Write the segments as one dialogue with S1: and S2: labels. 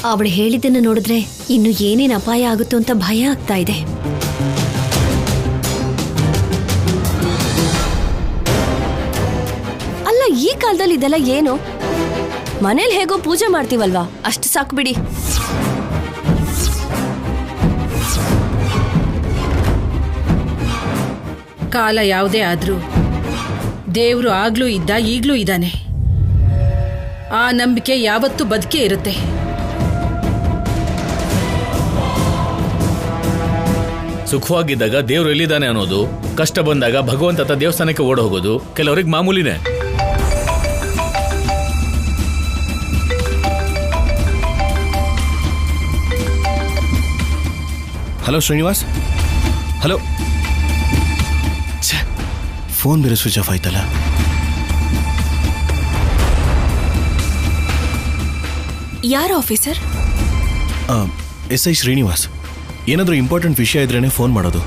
S1: ಅವಳು ಹೇಳಿದ್ದನ್ನ ನೋಡಿದ್ರೆ ಇನ್ನು ಏನೇನ್ ಅಪಾಯ ಆಗುತ್ತೋ ಅಂತ ಭಯ ಆಗ್ತಾ ಇದೆ. ಅಲ್ಲ, ಈ ಕಾಲದಲ್ಲಿ ಇದೆಲ್ಲ ಏನು? ಮನೇಲಿ ಹೇಗೋ ಪೂಜೆ ಮಾಡ್ತೀವಲ್ವಾ, ಅಷ್ಟು ಸಾಕು ಬಿಡಿ.
S2: ಕಾಲ ಯಾವುದೇ ಆದ್ರೂ ದೇವ್ರು ಆಗ್ಲೂ ಇದ್ದ, ಈಗ್ಲೂ ಇದ್ದಾನೆ. ಆ ನಂಬಿಕೆ ಯಾವತ್ತೂ ಬದುಕೇ ಇರುತ್ತೆ.
S3: ಸುಖವಾಗಿದ್ದಾಗ ದೇವ್ರು ಎಲ್ಲಿದ್ದಾನೆ ಅನ್ನೋದು, ಕಷ್ಟ ಬಂದಾಗ ಭಗವಂತ ದೇವಸ್ಥಾನಕ್ಕೆ ಓಡ ಹೋಗೋದು ಕೆಲವರಿಗೆ ಮಾಮೂಲಿನೇ.
S4: ಹಲೋ ಶ್ರೀನಿವಾಸ್. ಹಲೋ. ಫೋನ್ ಬೇರೆ ಸ್ವಿಚ್ ಆಫ್ ಆಯ್ತಲ್ಲ.
S1: ಯಾರ ಆಫೀಸರ್?
S4: SI ಶ್ರೀನಿವಾಸ್. ಏನಾದರೂ ಇಂಪಾರ್ಟೆಂಟ್ ವಿಷಯ ಇದ್ರೇನೆ ಫೋನ್ ಮಾಡೋದು.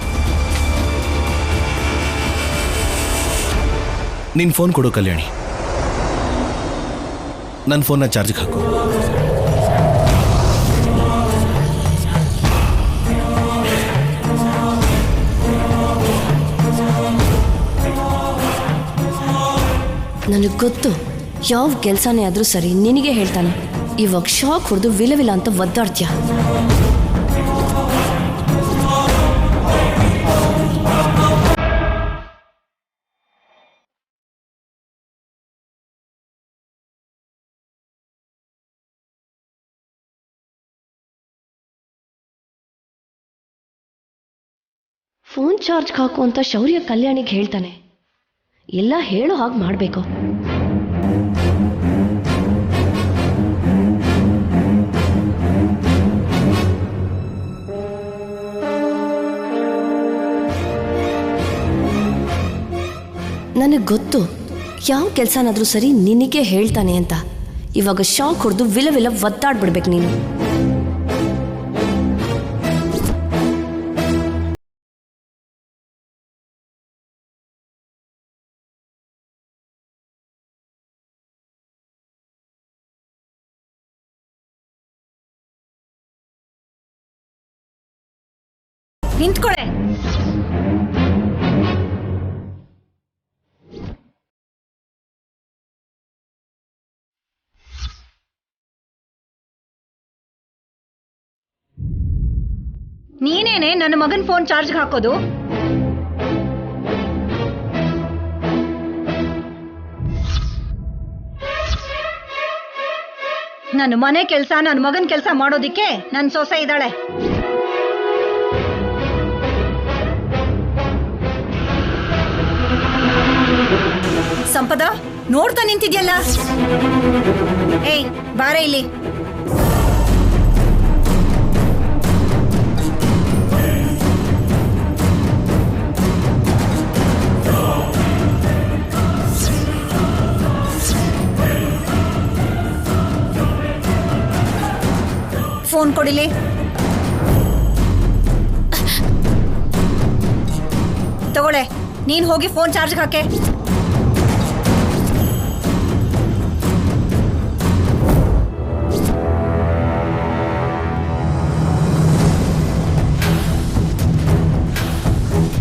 S4: ನಿನ್ನ ಫೋನ್ ಕೊಡು ಕಲ್ಯಾಣಿ. ನನ್ನ ಫೋನ್ನ ಚಾರ್ಜ್ಗೆ ಹಾಕು.
S1: ನನಗೆ ಗೊತ್ತು, ಯಾವ ಕೆಲಸನೇ ಆದ್ರೂ ಸರಿ ನಿನಗೆ ಹೇಳ್ತಾನೆ. ಇವಾಗ ಶಾಕ್ ಹೊಡೆದು ವಿಲವಿಲ ಅಂತ ಒದ್ದಾಡ್ತೀಯ. ಫೋನ್ ಚಾರ್ಜ್ ಹಾಕು ಅಂತ ಶೌರ್ಯ ಕಲ್ಯಾಣಿಗೆ ಹೇಳ್ತಾನೆ. ಎಲ್ಲ ಹೇಳೋ ಹಾಗೆ ಮಾಡಬೇಕು. ನನಗೆ ಗೊತ್ತು, ಯಾವ ಕೆಲಸನಾದ್ರೂ ಸರಿ ನಿನಗೆ ಹೇಳ್ತಾನೆ ಅಂತ. ಇವಾಗ ಶಾಕ್ ಹೊಡೆದು ವಿಲವಿಲ ಒದ್ದಾಡ್ಬಿಡ್ಬೇಕು ನೀನು.
S2: ನಿಂತ್ಕೊಳೆ. ನೀನೇನೆ ನನ್ನ ಮಗನ್ ಫೋನ್ ಚಾರ್ಜ್ಗೆ ಹಾಕೋದು? ನನ್ನ ಮನೆ ಕೆಲಸ, ನನ್ನ ಮಗನ್ ಕೆಲಸ ಮಾಡೋದಿಕ್ಕೆ ನನ್ನ ಸೊಸೆ ಇದ್ದಾಳೆ. ಸಂಪದ, ನೋಡ್ತಾ ನಿಂತಿದ್ಯಲ್ಲ. ಏಯ್, ಬಾರೆ ಇಲ್ಲಿ. ಫೋನ್ ಕೊಡಿಲಿ. ತಗೊಳ್ಳೆ, ನೀನ್ ಹೋಗಿ ಫೋನ್ ಚಾರ್ಜ್ ಹಾಕೆ.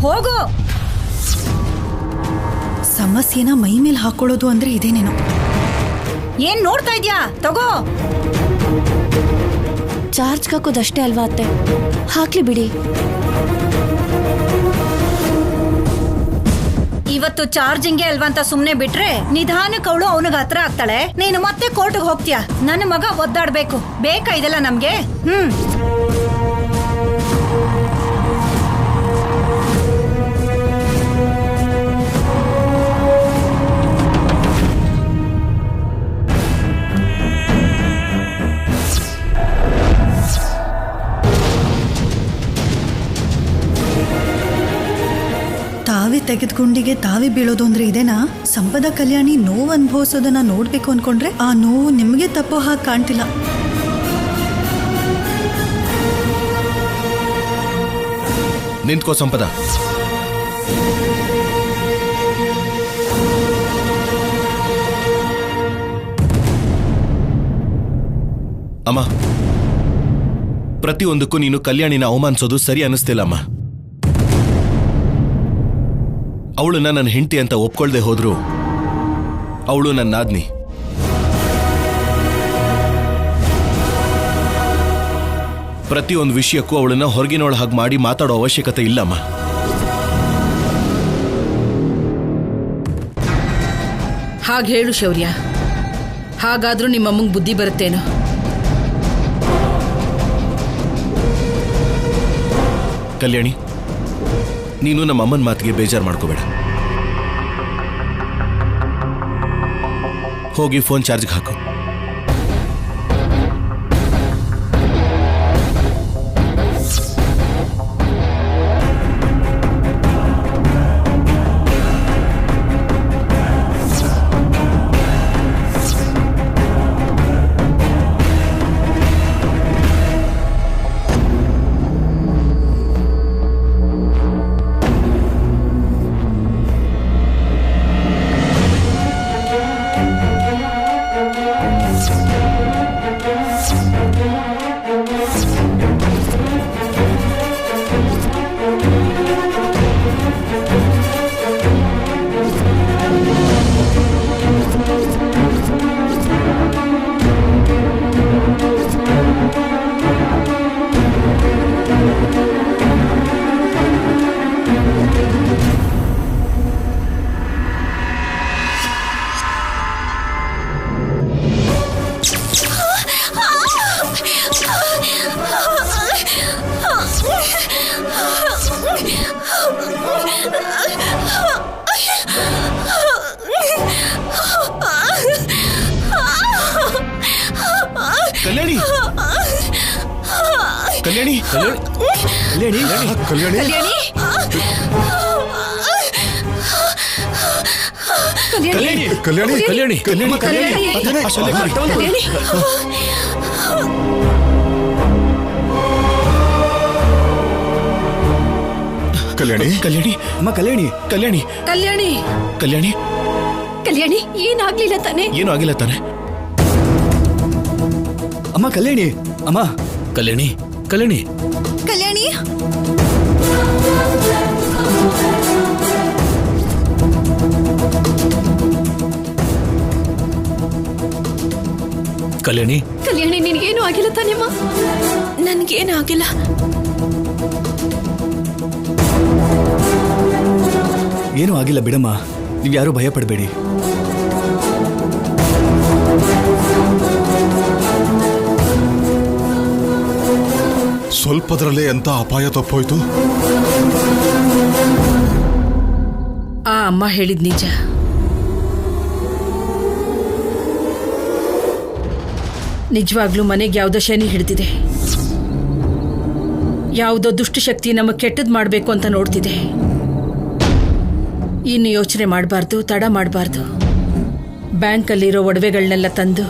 S2: ಹೋಗು.
S5: ಸಮಸ್ಯೆನ ಮೈ ಮೇಲೆ ಹಾಕೊಳ್ಳೋದು ಅಂದ್ರೆ ಇದೇನೇನೋ.
S2: ಏನ್ ನೋಡ್ತಾ ಇದ್ಯಾ? ತಗೋ.
S1: ಚಾರ್ಜ್ ಹಾಕೋದಷ್ಟೇ ಅಲ್ವಾ ಅತ್ತೆ, ಹಾಕ್ಲಿ ಬಿಡಿ.
S2: ಇವತ್ತು ಚಾರ್ಜಿಂಗ್ಗೆ ಅಲ್ವಾ ಅಂತ ಸುಮ್ನೆ ಬಿಟ್ರೆ ನಿಧಾನಕ್ಕೆ ಅವಳು ಅವನಿಗೆ ಹತ್ರ ಆಗ್ತಾಳೆ. ನೀನು ಮತ್ತೆ ಕೋರ್ಟ್ಗೆ ಹೋಗ್ತೀಯ. ನನ್ನ ಮಗ ಒದ್ದಾಡ್ಬೇಕು. ಬೇಕಾ ಇದೆಲ್ಲ ನಮ್ಗೆ?
S5: ತಾವೇ ತೆಗೆದ ಗುಂಡಿಗೆ ತಾವೇ ಬೀಳೋದು ಅಂದ್ರೆ ಇದೇನಾ? ಸಂಪದ ಕಲ್ಯಾಣಿ ನೋವು ಅನುಭವಿಸೋದನ್ನ ನೋಡ್ಬೇಕು ಅನ್ಕೊಂಡ್ರೆ ಆ ನೋವು ನಿಮಗೆ ತಪ್ಪೋ ಹಾಗೆ ಕಾಣ್ತಿಲ್ಲ.
S4: ನಿಂತ್ಕೋ ಸಂಪದ. ಅಮ್ಮ, ಪ್ರತಿಯೊಂದಕ್ಕೂ ನೀನು ಕಲ್ಯಾಣಿನ ಅವಮಾನಿಸೋದು ಸರಿ ಅನ್ನಿಸ್ತಿಲ್ಲಮ್ಮ. ಅವಳನ್ನ ನನ್ನ ಹೆಂಡತಿ ಅಂತ ಒಪ್ಕೊಳ್ದೆ ಹೋದ್ರು ಅವಳು ನನ್ನ ನಾದ್ನಿ. ಪ್ರತಿಯೊಂದು ವಿಷಯಕ್ಕೂ ಅವಳನ್ನ ಹೊರಗಿನೊಳ ಹಾಗೆ ಮಾಡಿ ಮಾತಾಡೋ ಅವಶ್ಯಕತೆ ಇಲ್ಲಮ್ಮ.
S6: ಹಾಗೆ ಹೇಳು ಶೌರ್ಯ, ಹಾಗಾದ್ರೂ ನಿಮ್ಮಮ್ಮಂಗೆ ಬುದ್ಧಿ ಬರುತ್ತೇನೋ.
S4: ಕಲ್ಯಾಣಿ, ನೀನು ನಮ್ಮ ಅಮ್ಮನ ಮಾತಿಗೆ ಬೇಜಾರು ಮಾಡ್ಕೋಬೇಡ. ಹೋಗಿ ಫೋನ್ ಚಾರ್ಜ್ಗೆ ಹಾಕು. ಕಲ್ಯಾಣಿ, ಕಲ್ಯಾಣಿ, ಕಲ್ಯಾಣಿ, ಕಲ್ಯಾಣಿ, ಕಲ್ಯಾಣಿ, ಕಲ್ಯಾಣಿ, ಕಲ್ಯಾಣಿ. ಕಲ್ಯಾಣಿ, ಕಲ್ಯಾಣಿ, ಅಮ್ಮ, ಕಲ್ಯಾಣಿ, ಕಲ್ಯಾಣಿ,
S6: ಕಲ್ಯಾಣಿ,
S4: ಕಲ್ಯಾಣಿ,
S1: ಕಲ್ಯಾಣಿ, ಏನಾಗ್ಲಿಲ್ಲ ತಾನೆ?
S4: ಏನೂ ಆಗಿಲ್ಲ ತಾನೆ?
S7: ಅಮ್ಮ ಕಲ್ಯಾಣಿ, ಅಮ್ಮ
S3: ಕಲ್ಯಾಣಿ, ಕಲ್ಯಾಣಿ,
S5: ಕಲ್ಯಾಣಿ,
S3: ಕಲ್ಯಾಣಿ,
S1: ಕಲ್ಯಾಣಿ, ನಿನ್ಗೇನು ಆಗಿಲ್ಲ ತಾನೆಮ್ಮ? ನನ್ಗೇನು ಆಗಿಲ್ಲ.
S7: ಏನೂ ಆಗಿಲ್ಲ ಬಿಡಮ್ಮ, ನೀವು ಯಾರೂ ಭಯ ಪಡಬೇಡಿ.
S8: ಸ್ವಲ್ಪದರಲ್ಲೇ ಎಂತ ಅಪಾಯ ತಪ್ಪೋಯ್ತು.
S6: ಆ ಅಮ್ಮ ಹೇಳಿದ್ ನಿಜ. ನಿಜವಾಗ್ಲೂ ಮನೆಗೆ ಯಾವುದೋ ಶನಿ ಹಿಡಿದಿದೆ. ಯಾವುದೋ ದುಷ್ಟಶಕ್ತಿ ನಮಗೆ ಕೆಟ್ಟದ್ ಮಾಡಬೇಕು ಅಂತ ನೋಡ್ತಿದೆ. ಇನ್ನು ಯೋಚನೆ ಮಾಡಬಾರ್ದು, ತಡ ಮಾಡಬಾರ್ದು. ಬ್ಯಾಂಕಲ್ಲಿರೋ ಒಡವೆಗಳನ್ನೆಲ್ಲ ತಂದು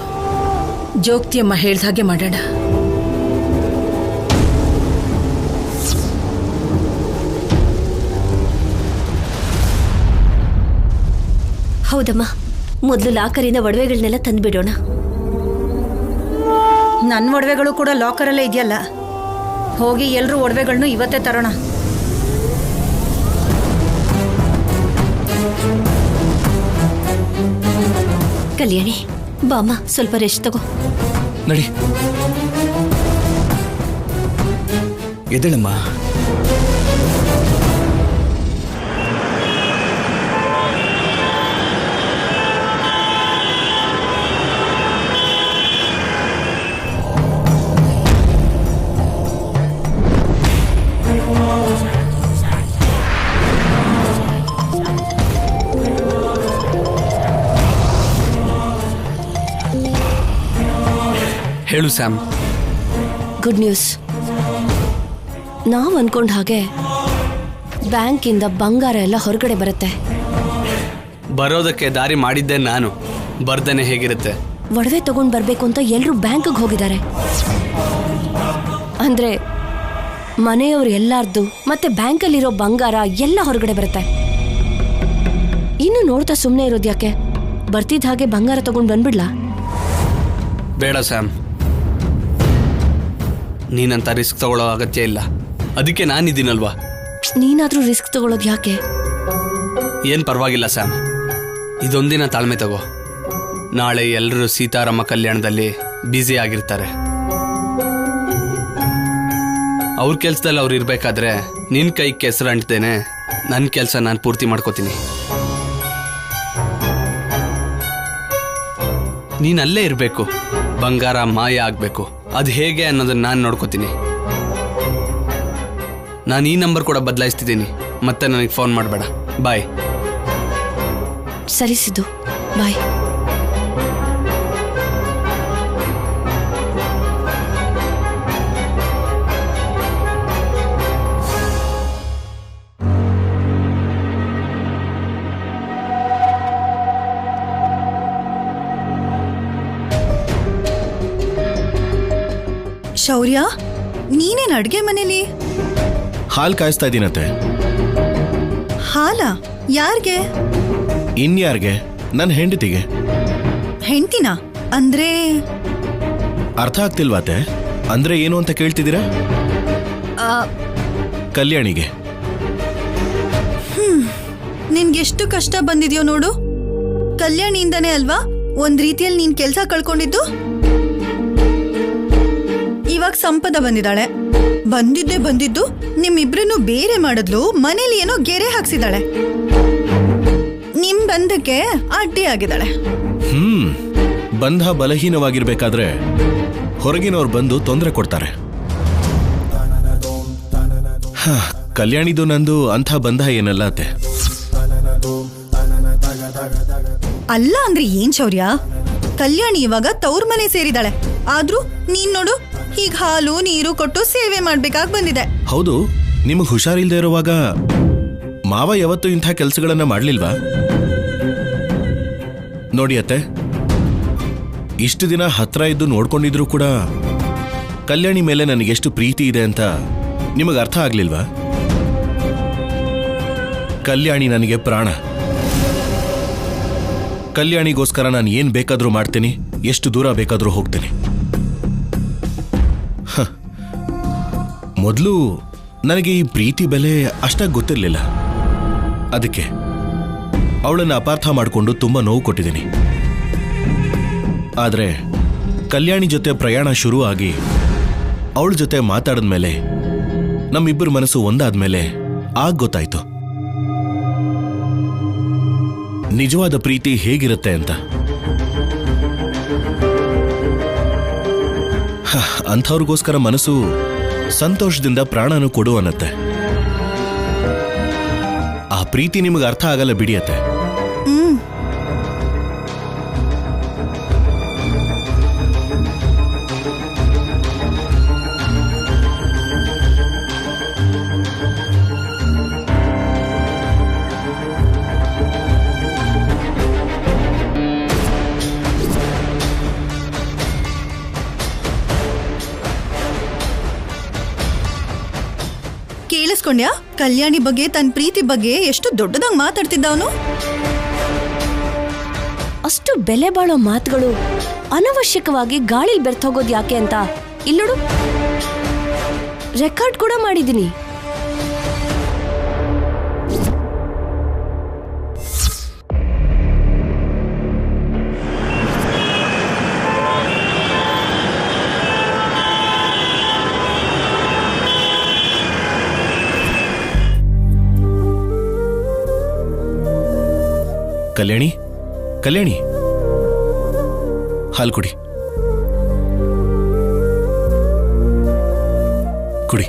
S6: ಜೋಗ್ತಿಯಮ್ಮ ಹೇಳ್ದ ಹಾಗೆ ಮಾಡೋಣ.
S1: ಹೌದಮ್ಮ, ಮೊದಲು ಲಾಕರಿಂದ ಒಡವೆಗಳನ್ನೆಲ್ಲ ತಂದ್ಬಿಡೋಣ.
S2: ನನ್ನ ಒಡವೆಗಳು ಕೂಡ ಲಾಕರಲ್ಲೇ ಇದೆಯಲ್ಲ, ಹೋಗಿ ಎಲ್ಲರೂ ಒಡವೆಗಳನ್ನು ಇವತ್ತೇ ತರೋಣ.
S1: ಕಲ್ಯಾಣಿ, ಬಾಮ್ಮ, ಸ್ವಲ್ಪ ರೆಸ್ಟ್ ತಗೋ.
S4: ನಡಿ.
S7: ಎದ್ದೇಳಮ್ಮ.
S9: ಹೇಳು ಸ್ಯಾಮ್.
S1: Good news. ನಾವು ಅನ್ಕೊಂಡ ಹಾಗೆ ಬ್ಯಾಂಕಿಂದ ಬಂಗಾರ ಎಲ್ಲ ಹೊರಗಡೆ ಬರುತ್ತೆ.
S9: ಬರೋದಕ್ಕೆ ದಾರಿ ಮಾಡಿದ್ದೆ ನಾನು, ಬರ್ದೇನೆ ಹೇಗಿರುತ್ತೆ?
S1: ಒಡವೆ ತಗೊಂಡ್ ಬರ್ಬೇಕು ಅಂತ ಎಲ್ಲರೂ ಬ್ಯಾಂಕ್ಗೆ ಹೋಗಿದ್ದಾರೆ. ಅಂದ್ರೆ ಮನೆಯವರು ಎಲ್ಲಾರ್ದು ಮತ್ತೆ ಬ್ಯಾಂಕಲ್ಲಿರೋ ಬಂಗಾರ ಎಲ್ಲ ಹೊರಗಡೆ ಬರುತ್ತೆ. ಇನ್ನು ನೋಡ್ತಾ ಸುಮ್ಮನೆ ಇರೋದು ಯಾಕೆ? ಬರ್ತಿದ್ದ ಹಾಗೆ ಬಂಗಾರ ತಗೊಂಡ್ ಬಂದ್ಬಿಡ್ಲಾ?
S9: ಬೇಡ ಸ್ಯಾಮ್, ನೀನಂತ ರಿಸ್ಕ್ ತಗೊಳ್ಳೋ ಅಗತ್ಯ ಇಲ್ಲ. ಅದಕ್ಕೆ ನಾನಿದ್ದೀನಲ್ವಾ.
S1: ನೀನಾದ್ರೂ ರಿಸ್ಕ್ ತಗೊಳ್ಳೋದು ಯಾಕೆ?
S9: ಏನು ಪರವಾಗಿಲ್ಲ ಸ್ಯಾಮ್, ಇದೊಂದಿನ ತಾಳ್ಮೆ ತಗೋ. ನಾಳೆ ಎಲ್ಲರೂ ಸೀತಾರಾಮ ಕಲ್ಯಾಣದಲ್ಲಿ ಬ್ಯುಸಿ ಆಗಿರ್ತಾರೆ. ಅವ್ರ ಕೆಲ್ಸದಲ್ಲಿ ಅವ್ರು ಇರ್ಬೇಕಾದ್ರೆ ನಿನ್ನ ಕೈ ಕೆಸರು ಅಂಟ್ತೇನೆ. ನನ್ನ ಕೆಲಸ ನಾನು ಪೂರ್ತಿ ಮಾಡ್ಕೋತೀನಿ. ನೀನು ಅಲ್ಲೇ ಇರಬೇಕು. ಬಂಗಾರ ಮಾಯ ಆಗಬೇಕು. ಅದು ಹೇಗೆ ಅನ್ನೋದನ್ನ ನಾನು ನೋಡ್ಕೋತೀನಿ. ನಾನು ಈ ನಂಬರ್ ಕೂಡ ಬದಲಾಯಿಸ್ತಿದ್ದೀನಿ. ಮತ್ತೆ ನನಗೆ ಫೋನ್ ಮಾಡಬೇಡ. ಬಾಯ್.
S1: ಸರಿ ಸಿದ್ದು, ಬಾಯ್.
S5: ಶೌರ್ಯ, ನೀನೇನ್ ಅಡ್ಗೆ ಮನೇಲಿ?
S4: ಹಾಲ್ ಕಾಯಿಸ್ತಾ ಇದ್ದೀನತ್ತೆ.
S5: ಹಾಲ? ಯಾರ್ಗೆ?
S4: ಇನ್ಯಾರ್ಗೆ? ನನ್ನ ಹೆಂಡತಿಗೆ.
S5: ಹೆಂಡ್ತಿನ? ಅಂದ್ರೆ
S4: ಅರ್ಥ ಆಗ್ತಿಲ್ವಾತೆ? ಅಂದ್ರೆ ಏನು ಅಂತ ಕೇಳ್ತಿದ್ದೀರಾ? ಕಲ್ಯಾಣಿಗೆ.
S5: ನಿನ್ಗೆಷ್ಟು ಕಷ್ಟ ಬಂದಿದ್ಯೋ ನೋಡು. ಕಲ್ಯಾಣಿಯಿಂದನೇ ಅಲ್ವಾ ಒಂದ್ ರೀತಿಯಲ್ಲಿ ನೀನ್ ಕೆಲ್ಸ ಕಳ್ಕೊಂಡಿದ್ದು. ಇವಾಗ ಸಂಪದ ಬಂದಿದ್ದಾಳೆ. ಬಂದಿದ್ದು ನಿಮ್ಮಿಬ್ರನ್ನು ಬೇರೆ ಮಾಡಿದ್ಲು. ಮನೇಲಿ ಏನೋ ಗೆರೆ ಹಾಕ್ಸಿದಾಳೆ. ನಿಮ್ ಬಂಧಕ್ಕೆ ಅಡ್ಡಿ ಆಗಿದ್ದಾಳೆ.
S4: ಬಂಧ ಬಲಹೀನವಾಗಿರ್ಬೇಕಾದ್ರೆ ಹೊರಗಿನವ್ರು ಬಂದು ತೊಂದರೆ ಕೊಡ್ತಾರೆ. ಕಲ್ಯಾಣಿದು ನಂದು ಅಂಥ ಬಂಧ ಏನಲ್ಲ ಅತ್ತೆ.
S5: ಅಲ್ಲ ಅಂದ್ರೆ ಏನ್ ಶೌರ್ಯ? ಕಲ್ಯಾಣಿ ಇವಾಗ ತವ್ರ ಮನೆ ಸೇರಿದಾಳೆ. ಆದ್ರೂ ನೀನ್ ನೋಡು, ಈಗ ಹಾಲು ನೀರು ಕೊಟ್ಟು ಸೇವೆ ಮಾಡ್ಬೇಕಾಗಿ ಬಂದಿದೆ.
S4: ಹೌದು, ನಿಮಗ್ ಹುಷಾರಿಲ್ದೇ ಇರುವಾಗ ಮಾವ ಯಾವತ್ತೂ ಇಂಥ ಕೆಲಸಗಳನ್ನ ಮಾಡ್ಲಿಲ್ವಾ? ನೋಡಿ ಅತ್ತೆ, ಇಷ್ಟು ದಿನ ಹತ್ರ ಇದ್ದು ನೋಡ್ಕೊಂಡಿದ್ರು ಕೂಡ ಕಲ್ಯಾಣಿ ಮೇಲೆ ನನಗೆಷ್ಟು ಪ್ರೀತಿ ಇದೆ ಅಂತ ನಿಮಗೆ ಅರ್ಥ ಆಗ್ಲಿಲ್ವಾ? ಕಲ್ಯಾಣಿ ನನಗೆ ಪ್ರಾಣ. ಕಲ್ಯಾಣಿಗೋಸ್ಕರ ನಾನು ಏನ್ ಬೇಕಾದ್ರೂ ಮಾಡ್ತೀನಿ, ಎಷ್ಟು ದೂರ ಬೇಕಾದ್ರೂ ಹೋಗ್ತೀನಿ. ಮೊದಲು ನನಗೆ ಈ ಪ್ರೀತಿ ಬೆಲೆ ಅಷ್ಟಾಗಿ ಗೊತ್ತಿರಲಿಲ್ಲ. ಅದಕ್ಕೆ ಅವಳನ್ನು ಅಪಾರ್ಥ ಮಾಡಿಕೊಂಡು ತುಂಬ ನೋವು ಕೊಟ್ಟಿದ್ದೀನಿ. ಆದರೆ ಕಲ್ಯಾಣಿ ಜೊತೆ ಪ್ರಯಾಣ ಶುರು ಆಗಿ ಅವಳ ಜೊತೆ ಮಾತಾಡಿದ್ಮೇಲೆ, ನಮ್ಮಿಬ್ಬರ ಮನಸ್ಸು ಒಂದಾದ್ಮೇಲೆ ಆಗ ಗೊತ್ತಾಯ್ತು ನಿಜವಾದ ಪ್ರೀತಿ ಹೇಗಿರುತ್ತೆ ಅಂತ. ಅಂಥವ್ರಿಗೋಸ್ಕರ ಮನಸ್ಸು ಸಂತೋಷದಿಂದ ಪ್ರಾಣನು ಕೊಡು ಅನ್ನತ್ತೆ. ಆ ಪ್ರೀತಿ ನಿಮಗೆ ಅರ್ಥ ಆಗಲ್ಲ ಬಿಡಿಯತ್ತೆ.
S5: ಕೇಳಿಸ್ಕೊಂಡ್ಯಾ? ಕಲ್ಯಾಣಿ ಬಗ್ಗೆ, ತನ್ನ ಪ್ರೀತಿ ಬಗ್ಗೆ ಎಷ್ಟು ದೊಡ್ಡದಾಗಿ ಮಾತಾಡ್ತಿದ್ದ ಅವನು.
S1: ಅಷ್ಟು ಬೆಲೆ ಬಾಳೋ ಮಾತುಗಳು ಅನವಶ್ಯಕವಾಗಿ ಗಾಳಿ ಬೆರ್ತೋಗೋದು ಯಾಕೆ ಅಂತ ಇಲ್ಲೋಡು, ರೆಕಾರ್ಡ್ ಕೂಡ ಮಾಡಿದ್ದೀನಿ.
S4: ಕಲ್ಯಾಣಿ, ಕಲ್ಯಾಣಿ, ಹಾಲು ಕುಡಿ, ಕುಡಿ.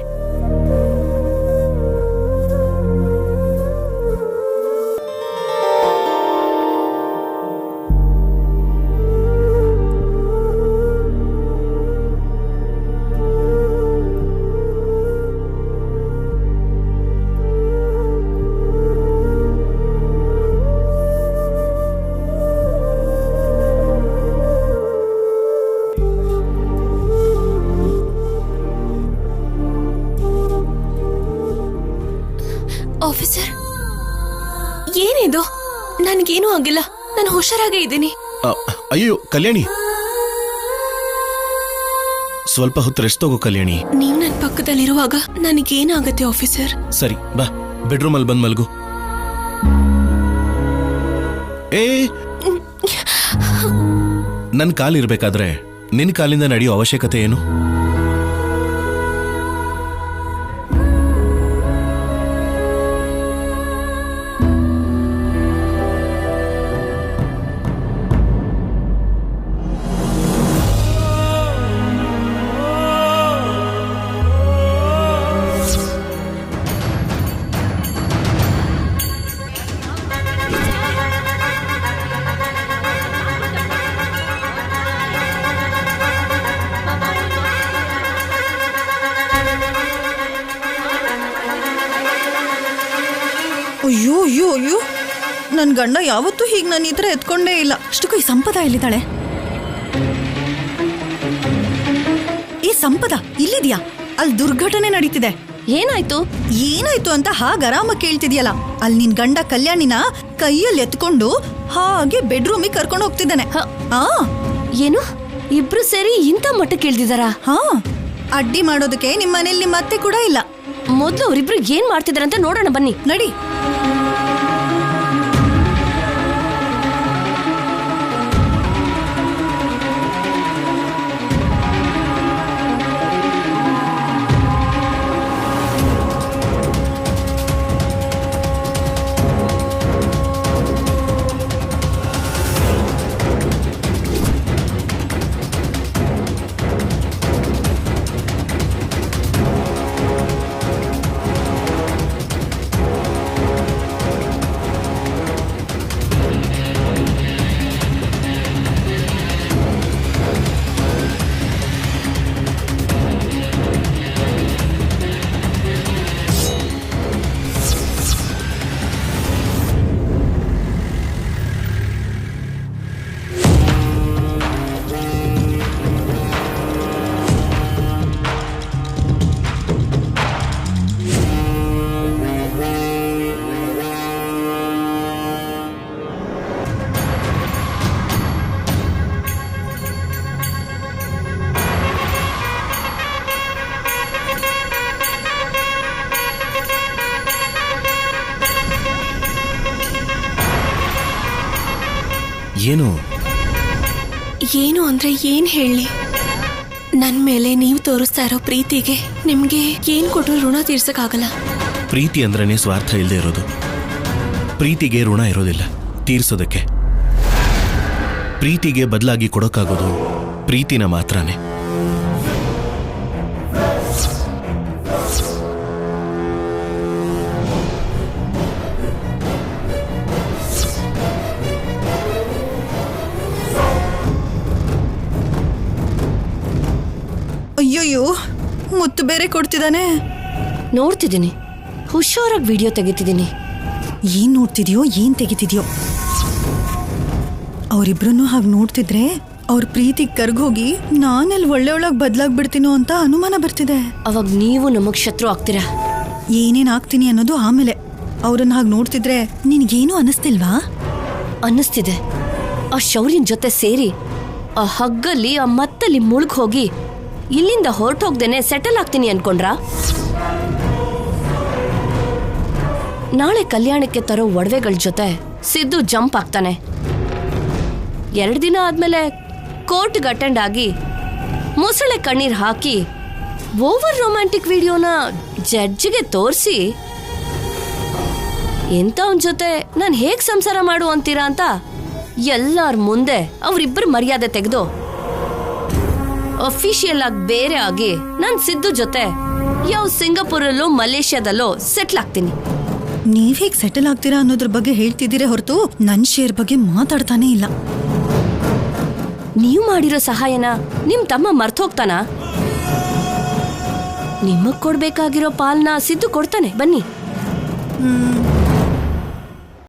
S1: ಆಫೀಸರ್, ಏನಿದು? ನನ್ಗೇನೂ ಆಗಿಲ್ಲ, ನಾನು ಹುಷಾರಾಗೇ ಇದ್ದೀನಿ.
S4: ಅಯ್ಯೋ ಕಲ್ಯಾಣಿ, ಸ್ವಲ್ಪ ಹೊತ್ತು ರೆಸ್ಟ್ ತಗೋ ಕಲ್ಯಾಣಿ.
S10: ನೀವು ನನ್ನ ಪಕ್ಕದಲ್ಲಿರುವಾಗ ನನಗೇನಾಗತ್ತೆ ಆಫೀಸರ್?
S4: ಸರಿ ಬಾ, ಬೆಡ್ರೂಮಲ್ಲಿ ಬಂದ್ ಮಲ್ಗು. ನನ್ನ ಕಾಲಿರ್ಬೇಕಾದ್ರೆ ನಿನ್ನ ಕಾಲಿಂದ ನಡೆಯೋ ಅವಶ್ಯಕತೆ ಏನು?
S5: ಅಯ್ಯೋ ಅಯ್ಯೋ ಅಯ್ಯೋ, ನನ್ನ ಗಂಡ ಯಾವತ್ತೂ ಹೀಗೆ ನನ್ನ ಈ ಥರ ಎತ್ಕೊಂಡೇ ಇಲ್ಲ. ಅಷ್ಟಕ್ಕೂ ಈ ಸಂಪದ ಎಲ್ಲಿದ್ದಾಳೆ? ಈ ಸಂಪದ ಇಲ್ಲಿದ್ಯಾ? ಅಲ್ಲಿ ದುರ್ಘಟನೆ ನಡೀತಿದೆ.
S1: ಏನಾಯ್ತು?
S5: ಏನಾಯ್ತು ಅಂತ ಹಾಗೆ ಆರಾಮ ಕೇಳ್ತಿದ್ಯಲ್ಲ. ಅಲ್ಲಿ ನಿನ್ ಗಂಡ ಕಲ್ಯಾಣಿನ ಕೈಯಲ್ಲಿ ಎತ್ಕೊಂಡು ಹಾಗೆ ಬೆಡ್ರೂಮಿಗೆ ಕರ್ಕೊಂಡು ಹೋಗ್ತಿದ್ದಾನೆ.
S1: ಏನು, ಇಬ್ರು ಸೇರಿ ಇಂಥ ಮಟ್ಟಕ್ಕೆ ಇಳ್ದಿದಾರಾ?
S5: ಹಾ, ಅಡ್ಡಿ ಮಾಡೋದಕ್ಕೆ ನಿಮ್ಮ ಮನೇಲಿ ನಿಮ್ಮ ಅತ್ತೆ ಕೂಡ ಇಲ್ಲ.
S1: ಮೊದ್ಲು ಅವ್ರಿಬ್ರು ಏನ್ ಮಾಡ್ತಿದಾರಂತ ನೋಡೋಣ ಬನ್ನಿ.
S5: ನಡಿ.
S4: ಏನು
S10: ಏನು ಅಂದ್ರೆ ಏನ್ ಹೇಳಿ? ನನ್ ಮೇಲೆ ನೀವು ತೋರಿಸ್ತಾ ಇರೋ ಪ್ರೀತಿಗೆ ನಿಮ್ಗೆ ಏನ್ ಕೊಟ್ಟರು ಋಣ ತೀರ್ಸಕ್ಕಾಗಲ್ಲ.
S4: ಪ್ರೀತಿ ಅಂದ್ರನೇ ಸ್ವಾರ್ಥ ಇಲ್ಲದೆ ಇರೋದು. ಪ್ರೀತಿಗೆ ಋಣ ಇರೋದಿಲ್ಲ ತೀರ್ಸೋದಕ್ಕೆ. ಪ್ರೀತಿಗೆ ಬದಲಾಗಿ ಕೊಡೋಕ್ಕಾಗೋದು ಪ್ರೀತಿನ ಮಾತ್ರನೇ.
S5: ಅಯ್ಯೋಯ್ಯೋ, ಮುತ್ತು ಬೇರೆ ಕೊಡ್ತಿದ್ದಾನೆ.
S1: ನೋಡ್ತಿದ್ದೀನಿ, ಹುಷಾರಾಗಿ ವಿಡಿಯೋ ತೆಗಿತಿದ್ದೀನಿ.
S5: ಏನ್ ನೋಡ್ತಿದ್ಯೋ, ಏನ್ ತೆಗಿತಿದ್ಯೋ? ಅವರಿಬ್ರನ್ನು ಹಾಗೆ ನೋಡ್ತಿದ್ರೆ ಅವ್ರ ಪ್ರೀತಿಗೆ ಕರ್ಗೋಗಿ ನಾನೆಲ್ಲಿ ಒಳ್ಳೆಯೊಳಗೆ ಬದಲಾಗ್ಬಿಡ್ತೀನೋ ಅಂತ ಅನುಮಾನ ಬರ್ತಿದೆ.
S1: ಅವಾಗ ನೀವು ನಮಗ್ ಶತ್ರು ಆಗ್ತೀರಾ?
S5: ಏನೇನ್ ಆಗ್ತೀನಿ ಅನ್ನೋದು ಆಮೇಲೆ. ಅವ್ರನ್ನ ಹಾಗೆ ನೋಡ್ತಿದ್ರೆ ನಿನ್ಗೇನು ಅನ್ನಿಸ್ತಿಲ್ವಾ?
S1: ಅನ್ನಿಸ್ತಿದೆ. ಆ ಶೌರ್ಯನ್ ಜೊತೆ ಸೇರಿ ಆ ಹಗ್ಗಲ್ಲಿ ಆ ಮತ್ತಲ್ಲಿ ಮುಳುಗ್ ಹೋಗಿ ಇಲ್ಲಿಂದ ಹೊರಟೋಗ್ದೇನೆ ಸೆಟಲ್ ಆಗ್ತೀನಿ ಅನ್ಕೊಂಡ್ರಾ? ನಾಳೆ ಕಲ್ಯಾಣಕ್ಕೆ ತರೋ ಒಡವೆಗಳ ಜೊತೆ ಸಿದ್ದು ಜಂಪ್ ಆಗ್ತಾನೆ. 2 ದಿನ ಆದ್ಮೇಲೆ ಕೋರ್ಟ್ಗೆ ಅಟೆಂಡ್ ಆಗಿ ಮೊಸಳೆ ಕಣ್ಣೀರ್ ಹಾಕಿ ಓವರ್ ರೊಮ್ಯಾಂಟಿಕ್ ವಿಡಿಯೋನ ಜಡ್ಜಿಗೆ ತೋರಿಸಿ ಇಂಥವನ್ ಜೊತೆ ನಾನು ಹೇಗ್ ಸಂಸಾರ ಮಾಡು ಅಂತೀರಾ ಅಂತ ಎಲ್ಲಾರ ಮುಂದೆ ಅವರಿಬ್ಬರು ಮರ್ಯಾದೆ ತೆಗೆದು ಅಫಿಷಿಯಲ್ ಆಗಿ ಬೇರೆ ಆಗಿ ನಾನು ಸಿದ್ದು ಜೊತೆ ಯಾವ ಸಿಂಗಾಪುರಲ್ಲೋ ಮಲೇಷ್ಯಾದಲ್ಲೋ ಸೆಟ್ಲ್ ಆಗ್ತೀನಿ.
S5: ನೀವ್ ಹೇಗ್ ಸೆಟಲ್ ಆಗ್ತೀರಾ ಅನ್ನೋದ್ರ ಬಗ್ಗೆ ಹೇಳ್ತಿದ್ದೀರಾ ಹೊರತು ನನ್ ಶೇರ್ ಬಗ್ಗೆ ಮಾತಾಡ್ತಾನೆ ಇಲ್ಲ.
S1: ನೀವು ಮಾಡಿರೋ ಸಹಾಯನ ನಿಮ್ ತಮ್ಮ ಮರ್ತೋಗ್ತಾನ? ನಿಮಗ್ ಕೊಡ್ಬೇಕಾಗಿರೋ ಪಾಲ್ನ ಸಿದ್ದು ಕೊಡ್ತಾನೆ, ಬನ್ನಿ.